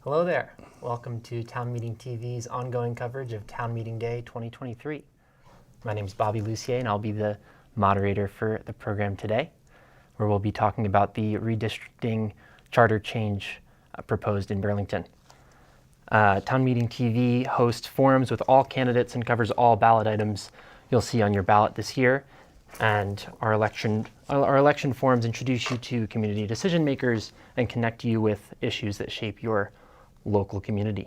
Hello there. Welcome to Town Meeting TV's ongoing coverage of Town Meeting Day 2023. My name is Bobby Lucier, and I'll be the moderator for the program today, where we'll be talking about the redistricting charter change proposed in Burlington. Town Meeting TV hosts forums with all candidates and covers all ballot items you'll see on your ballot this year. And our election forums introduce you to community decision makers and connect you with issues that shape your local community.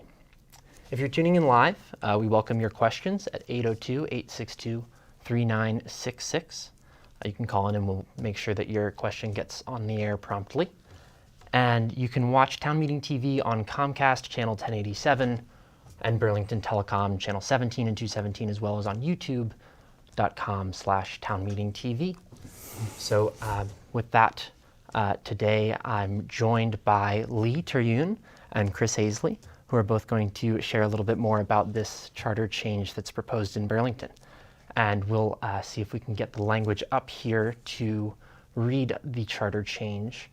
If you're tuning in live, we welcome your questions at 802-862-3966. You can call in and we'll make sure that your question gets on the air promptly. And you can watch Town Meeting TV on Comcast Channel 1087 and Burlington Telecom Channel 17 and 217, as well as on youtube.com/townmeetingtv. So with that, today I'm joined by Lee Terhune and Chris Hazley, who are both going to share a little bit more about this charter change that's proposed in Burlington. And we'll see if we can get the language up here to read the charter change,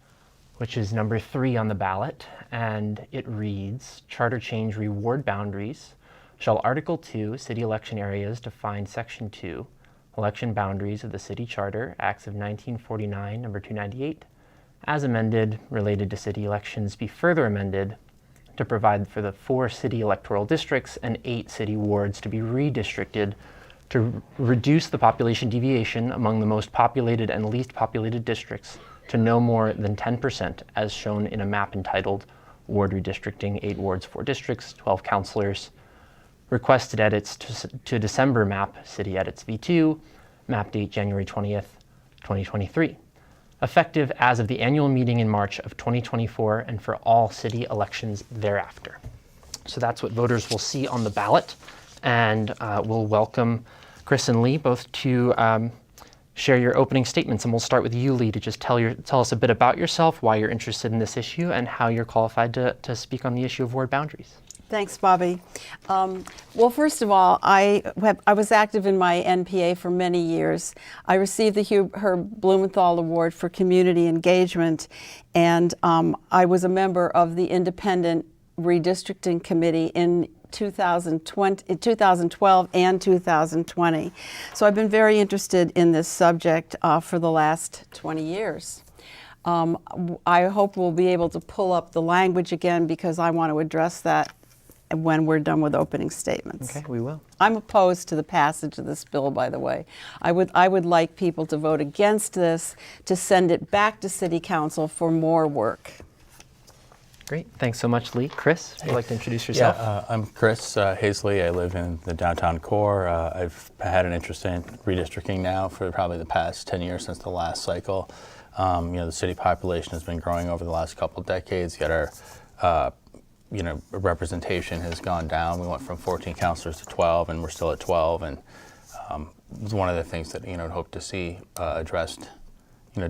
which is number 3 on the ballot. And it reads, Charter Change Reward Boundaries. Shall Article 2, City Election Areas, define Section 2, Election Boundaries of the City Charter, Acts of 1949, number 298, as amended, related to city elections, be further amended to provide for the 4 city electoral districts and 8 city wards to be redistricted to reduce the population deviation among the most populated and least populated districts to no more than 10%, as shown in a map entitled Ward Redistricting, 8 wards, 4 districts, 12 councilors. Requested edits to December map, City Edits V2, map date January 20th, 2023. Effective as of the annual meeting in March of 2024 and for all city elections thereafter. So that's what voters will see on the ballot. And we'll welcome Chris and Lee both to share your opening statements. And we'll start with you, Lee, to just tell us a bit about yourself, why you're interested in this issue, and how you're qualified to speak on the issue of ward boundaries. Thanks, Bobby. Well, first of all, I was active in my NPA for many years. I received the Herb Blumenthal Award for Community Engagement, and I was a member of the Independent Redistricting Committee in 2012 and 2020. So I've been very interested in this subject for the last 20 years. I hope we'll be able to pull up the language again because I want to address that when we're done with opening statements. Okay, we will. I'm opposed to the passage of this bill, by the way. I would like people to vote against this, to send it back to City Council for more work. Great. Thanks so much, Lee. Chris, would you like to introduce yourself? Yeah, I'm Chris Hazley. I live in the downtown core. I've had an interest in redistricting now for probably the past 10 years since the last cycle. The city population has been growing over the last couple of decades, yet our representation has gone down. We went from 14 councilors to 12, and we're still at 12. And it's one of the things that hope to see addressed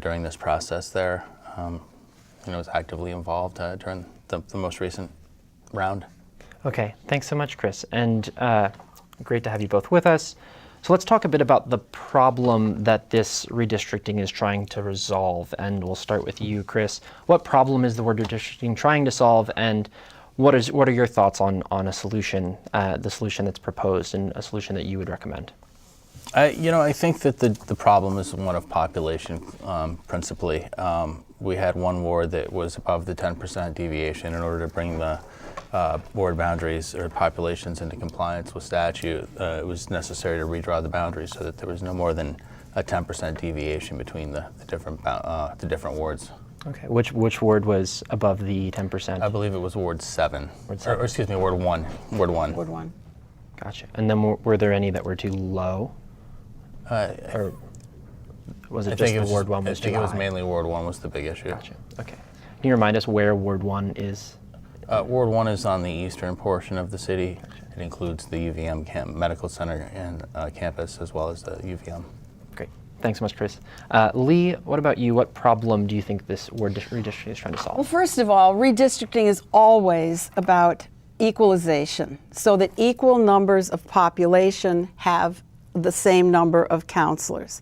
during this process there. Was actively involved during the most recent round. Okay, thanks so much, Chris. And great to have you both with us. So let's talk a bit about the problem that this redistricting is trying to resolve. And we'll start with you, Chris. What problem is the word redistricting trying to solve, and what are your thoughts on a solution, the solution that's proposed, and a solution that you would recommend? I think that the problem is one of population, principally. We had one ward that was above the 10% deviation. In order to bring the ward boundaries or populations into compliance with statute, it was necessary to redraw the boundaries so that there was no more than a 10% deviation between the different wards. Okay, which ward was above the 10%? I believe it was Ward 7. Ward 7. Or excuse me, Ward 1. Ward 1. Ward 1. Gotcha. And then were there any that were too low? Or was it just the Ward 1 was too high? I think it was mainly Ward 1 was the big issue. Gotcha. Okay. Can you remind us where Ward 1 is? Ward 1 is on the eastern portion of the city. Gotcha. It includes the UVM Medical Center and campus, as well as the UVM. Great. Thanks so much, Chris. Lee, what about you? What problem do you think this ward redistricting is trying to solve? Well, first of all, redistricting is always about equalization, so that equal numbers of population have the same number of counselors.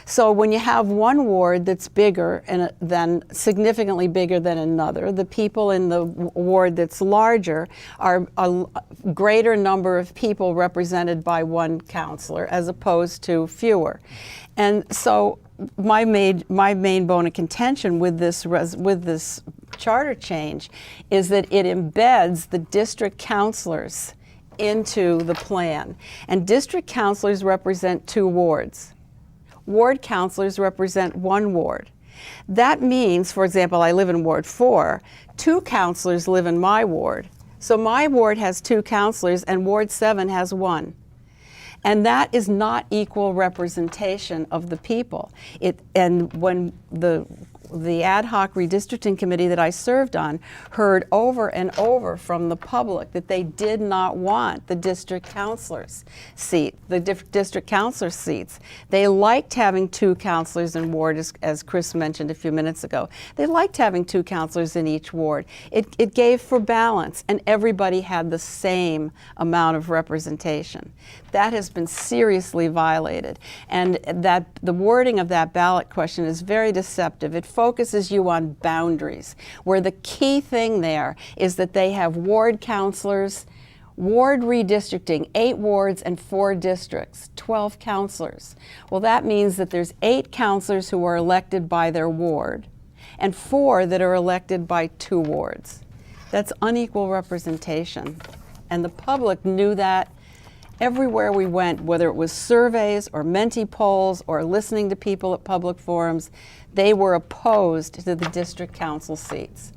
So when you have one ward that's bigger and then significantly bigger than another, the people in the ward that's larger are a greater number of people represented by one counselor as opposed to fewer. And so my main bone of contention with this charter change is that it embeds the district counselors into the plan. And district counselors represent 2 wards. Ward counselors represent 1 ward. That means, for example, I live in Ward 4, 2 counselors live in my ward. So my ward has 2 counselors and Ward 7 has 1. And that is not equal representation of the people. And when the ad hoc redistricting committee that I served on heard over and over from the public that they did not want the district counselors district counselor seats. They liked having 2 counselors in ward, as Chris mentioned a few minutes ago. They liked having 2 counselors in each ward. It gave for balance, and everybody had the same amount of representation. That has been seriously violated, and that the wording of that ballot question is very deceptive. It focuses you on boundaries, where the key thing there is that they have ward counselors, ward redistricting, 8 wards and 4 districts, 12 counselors. Well, that means that there's 8 counselors who are elected by their ward and 4 that are elected by 2 wards. That's unequal representation, and the public knew that. Everywhere we went, whether it was surveys or Menti polls or listening to people at public forums, they were opposed to the district council seats.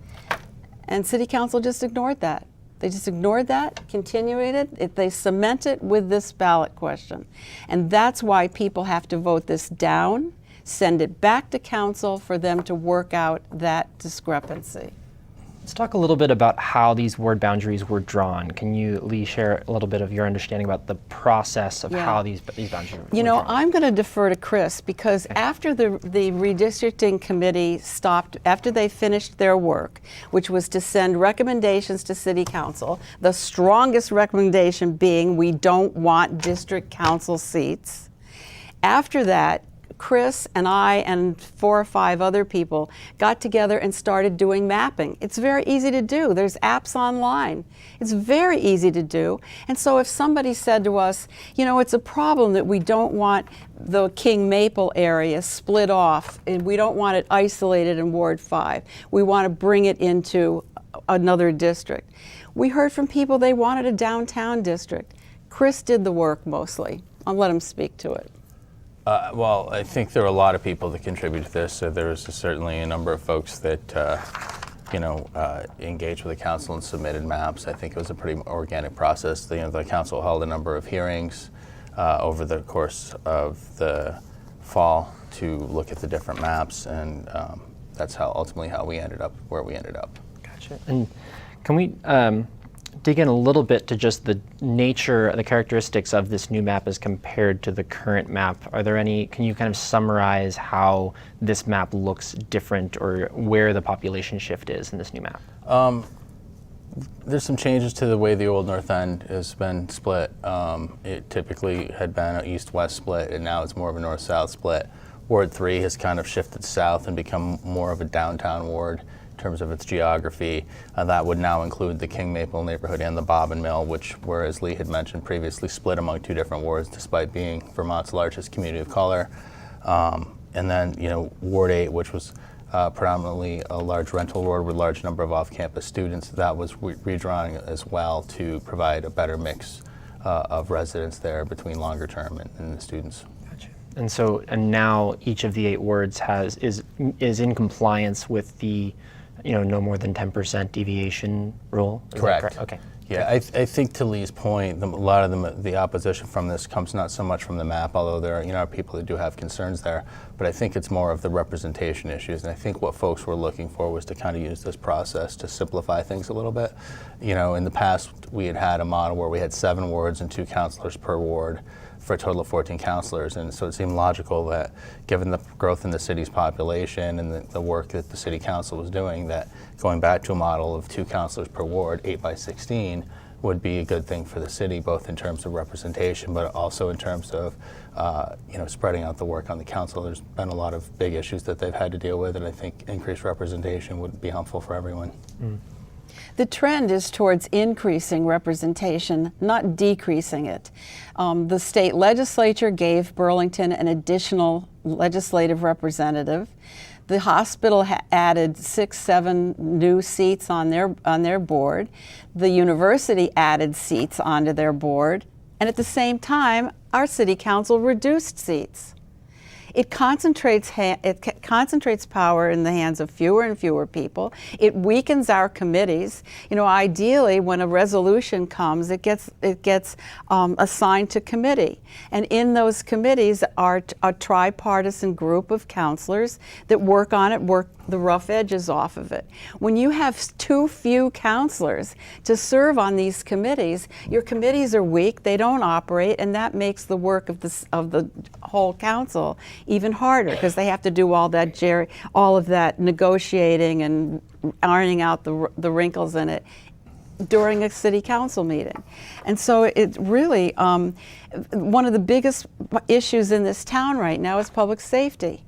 And city council just ignored that. They just ignored that, continued it. They cement it with this ballot question. And that's why people have to vote this down, send it back to council for them to work out that discrepancy. Let's talk a little bit about how these ward boundaries were drawn. Can you, Lee, share a little bit of your understanding about the process of how these boundaries were drawn? I'm going to defer to Chris because after the redistricting committee stopped, after they finished their work, which was to send recommendations to city council, the strongest recommendation being we don't want district council seats. After that, Chris and I and 4 or 5 other people got together and started doing mapping. It's very easy to do. There's apps online. It's very easy to do. And so if somebody said to us, it's a problem that we don't want the King Maple area split off and we don't want it isolated in Ward 5. We want to bring it into another district. We heard from people they wanted a downtown district. Chris did the work mostly. I'll let him speak to it. Well, I think there are a lot of people that contribute to this. So there's certainly a number of folks that, engaged with the council and submitted maps. I think it was a pretty organic process. The council held a number of hearings over the course of the fall to look at the different maps, and that's ultimately how we ended up where we ended up. Gotcha. And can we dig in a little bit to just the nature, the characteristics of this new map as compared to the current map? Are there any, can you kind of summarize how this map looks different or where the population shift is in this new map? There's some changes to the way the old North End has been split. It typically had been an east-west split, and now it's more of a north-south split. Ward 3 has kind of shifted south and become more of a downtown ward in terms of its geography. That would now include the King Maple neighborhood and the Bobbin Mill, which were, as Lee had mentioned previously, split among 2 different wards despite being Vermont's largest community of color. And then, Ward 8, which was predominantly a large rental ward with a large number of off-campus students, that was redrawn as well to provide a better mix of residents there between longer term and the students. Gotcha. And now each of the 8 wards is in compliance with the no more than 10% deviation rule? Correct. Okay. Yeah, I think to Lee's point, a lot of the opposition from this comes not so much from the map, although there are people that do have concerns there, but I think it's more of the representation issues. And I think what folks were looking for was to kind of use this process to simplify things a little bit. In the past, we had a model where we had 7 wards and 2 counselors per ward for a total of 14 counselors, and so it seemed logical that given the growth in the city's population and the work that the city council was doing, that going back to a model of 2 counselors per ward, 8 by 16, would be a good thing for the city, both in terms of representation, but also in terms of spreading out the work on the council. There's been a lot of big issues that they've had to deal with, and I think increased representation would be helpful for everyone. The trend is towards increasing representation, not decreasing it. The state legislature gave Burlington an additional legislative representative. The hospital added 6, 7 new seats on their board. The university added seats onto their board. And at the same time, our city council reduced seats. It concentrates power in the hands of fewer and fewer people. It weakens our committees. You know, ideally, when a resolution comes, it gets assigned to committee, and in those committees are a tripartisan group of counselors that work on it, work the rough edges off of it. When you have too few counselors to serve on these committees, your committees are weak, they don't operate, and that makes the work of the whole council even harder, because they have to do all of that negotiating and ironing out the wrinkles in it during a city council meeting. And so it really, one of the biggest issues in this town right now is public safety.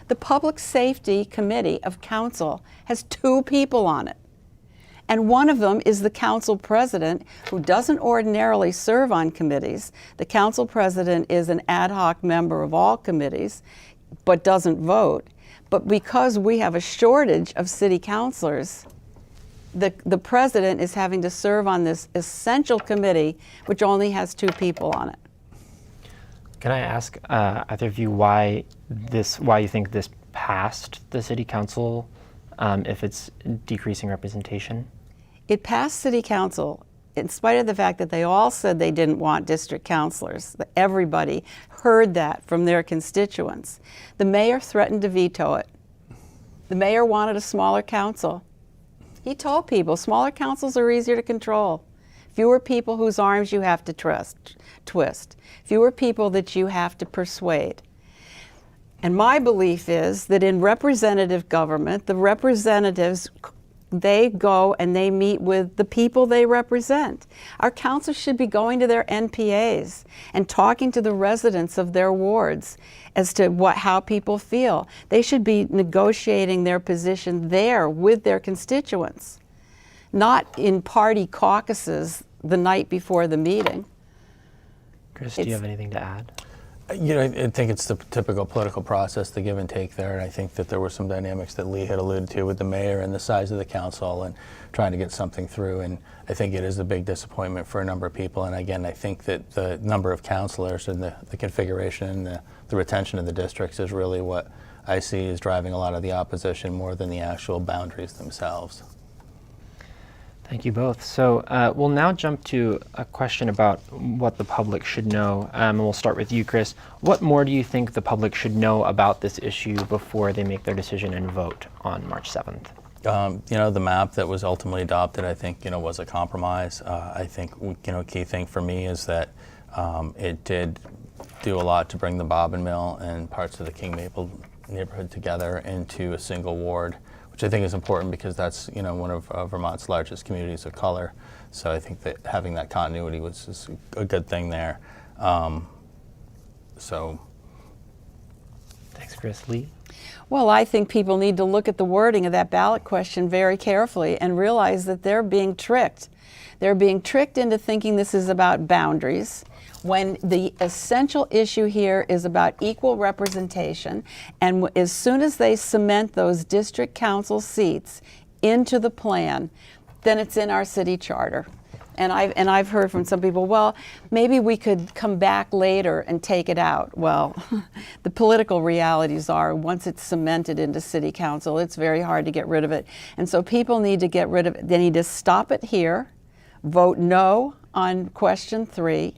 The Public Safety Committee of Council has 2 people on it. And one of them is the council president, who doesn't ordinarily serve on committees. The council president is an ad hoc member of all committees, but doesn't vote. But because we have a shortage of city councilors, the president is having to serve on this essential committee, which only has 2 people on it. Can I ask either of you why you think this passed the city council if it's decreasing representation? It passed city council in spite of the fact that they all said they didn't want district councilors. Everybody heard that from their constituents. The mayor threatened to veto it. The mayor wanted a smaller council. He told people smaller councils are easier to control. Fewer people whose arms you have to twist. Fewer people that you have to persuade. And my belief is that in representative government, the representatives, they go and they meet with the people they represent. Our councils should be going to their NPAs and talking to the residents of their wards as to how people feel. They should be negotiating their position there with their constituents, not in party caucuses the night before the meeting. Chris, do you have anything to add? You know, I think it's the typical political process, the give and take there, and I think that there were some dynamics that Lee had alluded to with the mayor and the size of the council and trying to get something through, and I think it is a big disappointment for a number of people, and again, I think that the number of councilors and the configuration and the retention of the districts is really what I see is driving a lot of the opposition more than the actual boundaries themselves. Thank you both. So we'll now jump to a question about what the public should know. And we'll start with you, Chris. What more do you think the public should know about this issue before they make their decision and vote on March 7th? You know, the map that was ultimately adopted, I think, was a compromise. I think, key thing for me is that it did do a lot to bring the Bobbin Mill and parts of the King Maple neighborhood together into a single ward, which I think is important because that's one of Vermont's largest communities of color. So I think that having that continuity was a good thing there. Thanks, Chris. Lee? Well, I think people need to look at the wording of that ballot question very carefully and realize that they're being tricked. They're being tricked into thinking this is about boundaries, when the essential issue here is about equal representation, and as soon as they cement those district council seats into the plan, then it's in our city charter. And I've heard from some people, well, maybe we could come back later and take it out. Well, the political realities are once it's cemented into city council, it's very hard to get rid of it. And so people need to get rid of it. They need to stop it here, vote no on question 3,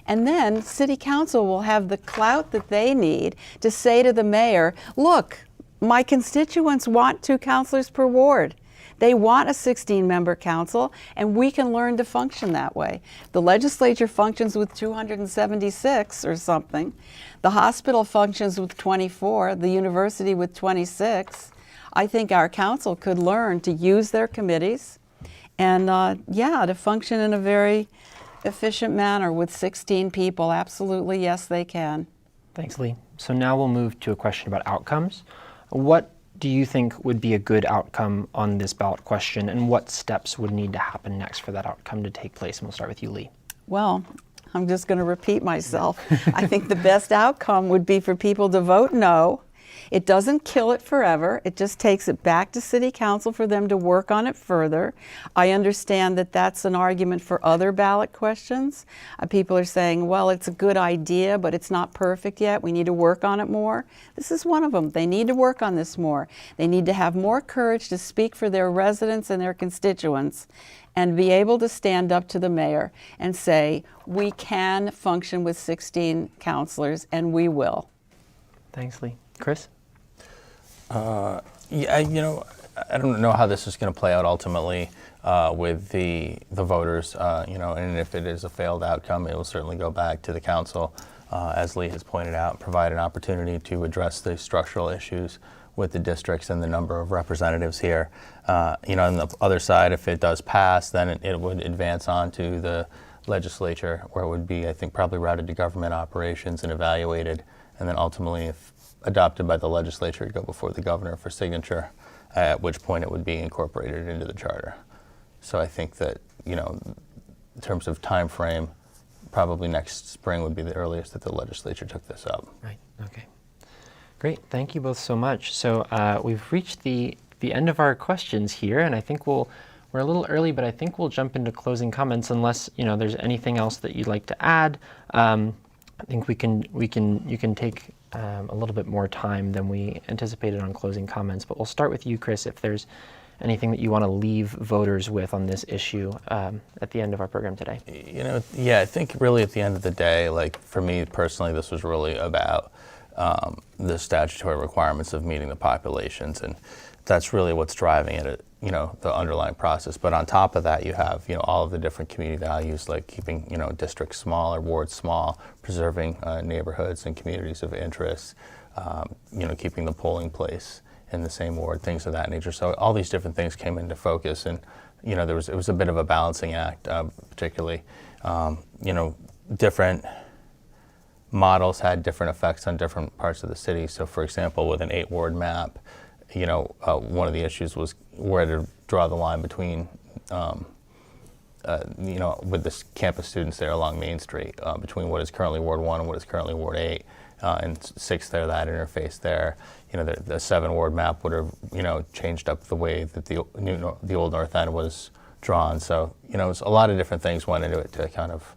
and then city council will have the clout that they need to say to the mayor, look, my constituents want 2 councilors per ward. They want a 16-member council, and we can learn to function that way. The legislature functions with 276 or something. The hospital functions with 24, the university with 26. I think our council could learn to use their committees and yeah, to function in a very efficient manner with 16 people. Absolutely, yes, they can. Thanks, Lee. So now we'll move to a question about outcomes. What do you think would be a good outcome on this ballot question, and what steps would need to happen next for that outcome to take place? And we'll start with you, Lee. Well, I'm just going to repeat myself. I think the best outcome would be for people to vote no. It doesn't kill it forever. It just takes it back to City Council for them to work on it further. I understand that that's an argument for other ballot questions. People are saying, well, it's a good idea, but it's not perfect yet. We need to work on it more. This is one of them. They need to work on this more. They need to have more courage to speak for their residents and their constituents and be able to stand up to the mayor and say, we can function with 16 councilors, and we will. Thanks, Lee. Chris? Yeah, I don't know how this is going to play out ultimately with the voters, and if it is a failed outcome, it will certainly go back to the council, as Lee has pointed out, provide an opportunity to address the structural issues with the districts and the number of representatives here. On the other side, if it does pass, then it would advance on to the legislature, where it would be, I think, probably routed to government operations and evaluated, and then ultimately, if adopted by the legislature, to go before the governor for signature, at which point it would be incorporated into the charter. So I think that, in terms of time frame, probably next spring would be the earliest that the legislature took this up. Right, okay. Great, thank you both so much. So we've reached the end of our questions here, and I think we're a little early, but I think we'll jump into closing comments unless there's anything else that you'd like to add. I think you can take a little bit more time than we anticipated on closing comments, but we'll start with you, Chris, if there's anything that you want to leave voters with on this issue at the end of our program today. I think really at the end of the day, like for me personally, this was really about the statutory requirements of meeting the populations, and that's really what's driving it, the underlying process. But on top of that, you have, all of the different community values, like keeping, districts small or wards small, preserving neighborhoods and communities of interest, keeping the polling place in the same ward, things of that nature. So all these different things came into focus, and, it was a bit of a balancing act, particularly, different models had different effects on different parts of the city. So for example, with an 8-ward map, one of the issues was where to draw the line between, with the campus students there along Main Street, between what is currently Ward 1 and what is currently Ward 8, and 6 there, that interface there. The 7-ward map would have, changed up the way that the old North End was drawn. So, it was a lot of different things went into it to kind of,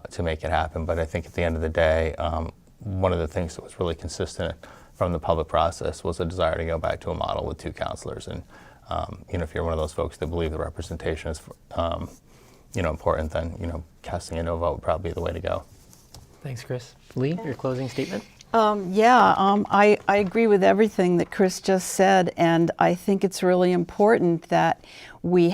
to make it happen. But I think at the end of the day, one of the things that was really consistent from the public process was a desire to go back to a model with 2 councilors. And if you're one of those folks that believe the representation is important, then casting a no vote would probably be the way to go. Thanks, Chris. Lee, your closing statement? I agree with everything that Chris just said, and I think it's really important that we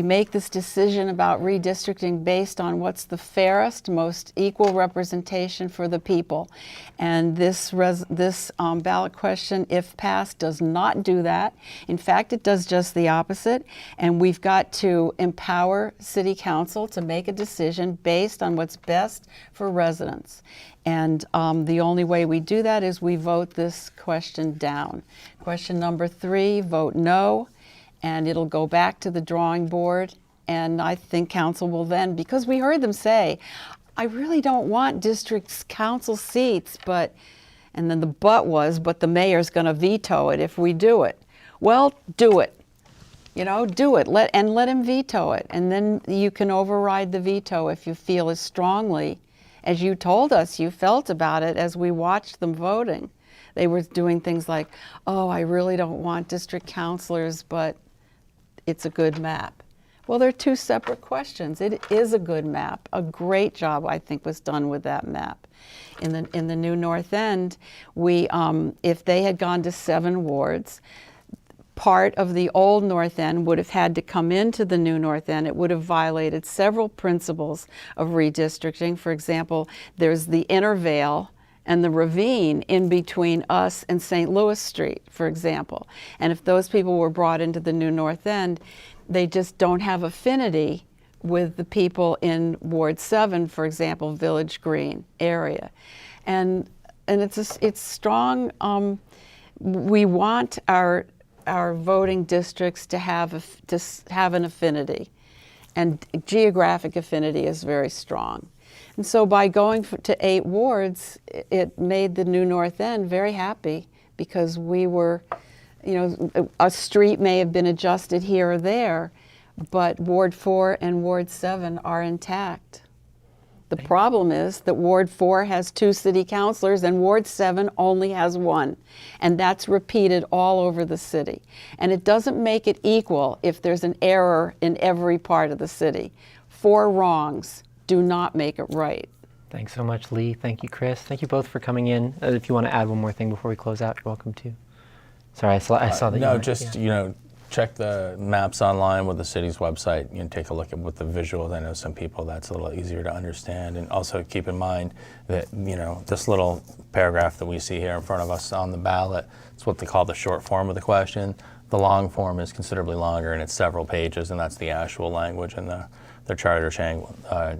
make this decision about redistricting based on what's the fairest, most equal representation for the people. And this ballot question, if passed, does not do that. In fact, it does just the opposite. And we've got to empower City Council to make a decision based on what's best for residents. And the only way we do that is we vote this question down. Question number 3, vote no, and it'll go back to the drawing board. And I think council will then, because we heard them say, I really don't want district council seats, and then the but the mayor's going to veto it if we do it. Well, do it. Do it. Let him veto it. And then you can override the veto if you feel as strongly as you told us you felt about it as we watched them voting. They were doing things like, oh, I really don't want district councilors, but it's a good map. Well, they're 2 separate questions. It is a good map. A great job, I think, was done with that map. In the new North End, if they had gone to 7 wards, part of the old North End would have had to come into the new North End. It would have violated several principles of redistricting. For example, there's the inner veil and the ravine in between us and St. Louis Street, for example. And if those people were brought into the new North End, they just don't have affinity with the people in Ward 7, for example, Village Green area. And it's strong. We want our voting districts to have an affinity, and geographic affinity is very strong. And so by going to 8 wards, it made the new North End very happy, because we were, a street may have been adjusted here or there, but Ward 4 and Ward 7 are intact. The problem is that Ward 4 has 2 city councilors and Ward 7 only has 1. And that's repeated all over the city. And it doesn't make it equal if there's an error in every part of the city. 4 wrongs do not make it right. Thanks so much, Lee. Thank you, Chris. Thank you both for coming in. If you want to add one more thing before we close out, you're welcome to. Sorry, I saw that. No, just, check the maps online with the city's website. Take a look at what the visuals. I know some people that's a little easier to understand. And also keep in mind that, this little paragraph that we see here in front of us on the ballot, it's what they call the short form of the question. The long form is considerably longer, and it's several pages, and that's the actual language and the charter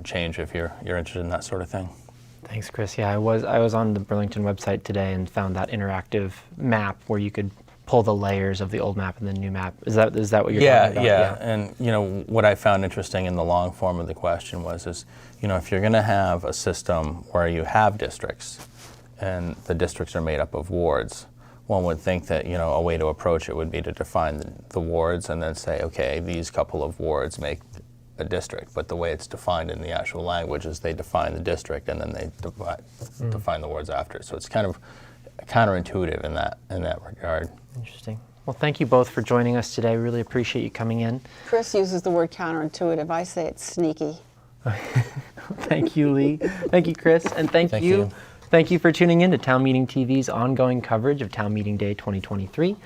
change if you're interested in that sort of thing. Thanks, Chris. Yeah, I was on the Burlington website today and found that interactive map where you could pull the layers of the old map and the new map. Is that what you're talking about? Yeah. And what I found interesting in the long form of the question is if you're going to have a system where you have districts and the districts are made up of wards, one would think that a way to approach it would be to define the wards and then say, okay, these couple of wards make a district. But the way it's defined in the actual language is they define the district and then they define the wards after. So it's kind of counterintuitive in that regard. Interesting. Well, thank you both for joining us today. Really appreciate you coming in. Chris uses the word counterintuitive. I say it's sneaky. Thank you, Lee. Thank you, Chris. And thank you. Thank you for tuning in to Town Meeting TV's ongoing coverage of Town Meeting Day 2023,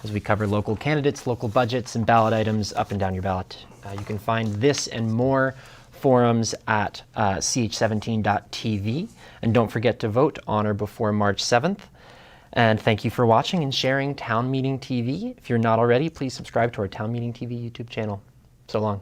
as we cover local candidates, local budgets, and ballot items up and down your ballot. You can find this and more forums at ch17.tv. And don't forget to vote on or before March 7th. And thank you for watching and sharing Town Meeting TV. If you're not already, please subscribe to our Town Meeting TV YouTube channel. So long.